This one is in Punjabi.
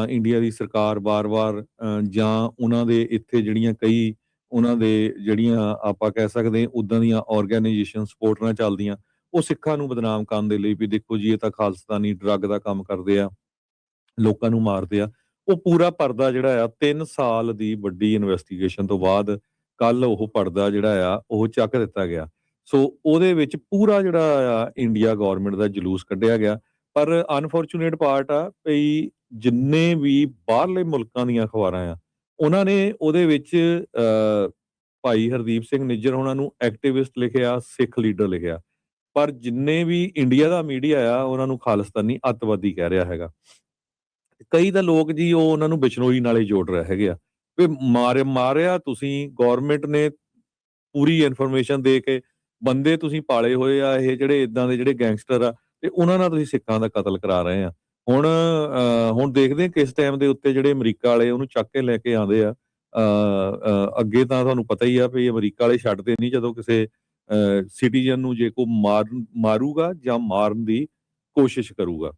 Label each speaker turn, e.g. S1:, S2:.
S1: ਇੰਡੀਆ ਦੀ ਸਰਕਾਰ ਵਾਰ-ਵਾਰ ਜਾਂ ਉਹਨਾਂ ਦੇ ਇੱਥੇ ਜਿਹੜੀਆਂ ਕਈ ਉਹਨਾਂ ਦੇ ਜਿਹੜੀਆਂ ਆਪਾਂ ਕਹਿ ਸਕਦੇ ਉੱਦਾਂ ਦੀਆਂ ਆਰਗੇਨਾਈਜੇਸ਼ਨ ਸਪੋਰਟ ਨਾਲ ਚੱਲਦੀਆਂ, ਉਹ ਸਿੱਖਾਂ ਨੂੰ ਬਦਨਾਮ ਕਰਨ ਦੇ ਲਈ ਵੀ ਦੇਖੋ ਜੀ ਇਹ ਤਾਂ ਖਾਲਿਸਤਾਨੀ ਡਰੱਗ ਦਾ ਕੰਮ ਕਰਦੇ ਆ, ਲੋਕਾਂ ਨੂੰ ਮਾਰਦੇ ਆ। ਉਹ ਪੂਰਾ ਪਰਦਾ ਜਿਹੜਾ ਆ 3 ਸਾਲ ਦੀ ਵੱਡੀ ਇਨਵੈਸਟੀਗੇਸ਼ਨ ਤੋਂ ਬਾਅਦ ਕੱਲ ਉਹ ਪਰਦਾ ਜਿਹੜਾ ਆ ਉਹ ਚੱਕ ਦਿੱਤਾ ਗਿਆ। ਸੋ ਉਹਦੇ ਵਿੱਚ ਪੂਰਾ ਜਿਹੜਾ ਆ ਇੰਡੀਆ ਗਵਰਨਮੈਂਟ ਦਾ ਜਲੂਸ ਕੱਢਿਆ ਗਿਆ। ਪਰ ਅਨਫੋਰਚੂਨੇਟ ਪਾਰਟ ਆ ਭਈ ਜਿੰਨੇ ਵੀ ਬਾਹਰਲੇ ਮੁਲਕਾਂ ਦੀਆਂ ਅਖਬਾਰਾਂ ਆ, ਉਹਨਾਂ ਨੇ ਉਹਦੇ ਵਿੱਚ ਭਾਈ ਹਰਦੀਪ ਸਿੰਘ ਨਿੱਜਰ ਹੋਣਾ ਨੂੰ ਐਕਟਿਵਿਸਟ ਲਿਖਿਆ, ਸਿੱਖ ਲੀਡਰ ਲਿਖਿਆ। ਪਰ ਜਿੰਨੇ ਵੀ ਇੰਡੀਆ ਦਾ ਮੀਡੀਆ ਆ, ਉਹਨਾਂ ਨੂੰ ਖਾਲਿਸਤਾਨੀ ਅੱਤਵਾਦੀ ਕਹਿ ਰਿਹਾ ਹੈਗਾ। ਕਈ ਤਾਂ ਲੋਕ ਜੀ ਉਹ ਉਹਨਾਂ ਨੂੰ ਬਿਸ਼ਨੋਈ ਨਾਲ ਹੀ ਜੋੜ ਰਹੇ ਹੈਗੇ ਆ ਵੀ ਮਾਰਿਆ ਤੁਸੀਂ ਗਵਰਨਮੈਂਟ ਨੇ ਪੂਰੀ ਇਨਫੋਰਮੇਸ਼ਨ ਦੇ ਕੇ ਬੰਦੇ ਤੁਸੀਂ ਪਾਲੇ ਹੋਏ ਆ ਇਹ ਜਿਹੜੇ ਇਦਾਂ ਦੇ ਜਿਹੜੇ ਗੈਂਗਸਟਰ ਆ ਤੇ ਉਹਨਾਂ ਨਾਲ ਤੁਸੀਂ ਸਿੱਖਾਂ ਦਾ ਕਤਲ ਕਰਾ ਰਹੇ ਆ। ਹੁਣ ਦੇਖਦੇ ਆ ਕਿਸ ਟਾਈਮ ਦੇ ਉੱਤੇ ਜਿਹੜੇ ਅਮਰੀਕਾ ਵਾਲੇ ਉਹਨੂੰ ਚੱਕ ਕੇ ਲੈ ਕੇ ਆਉਂਦੇ ਆ। ਅੱਗੇ ਤਾਂ ਤੁਹਾਨੂੰ ਪਤਾ ਹੀ ਆ ਵੀ ਅਮਰੀਕਾ ਵਾਲੇ ਛੱਡਦੇ ਨਹੀਂ ਜਦੋਂ ਕਿਸੇ ਸਿਟੀਜ਼ਨ ਨੂੰ ਜੇ ਕੋਈ ਮਾਰੂਗਾ ਜਾਂ ਮਾਰਨ ਦੀ ਕੋਸ਼ਿਸ਼ ਕਰੂਗਾ।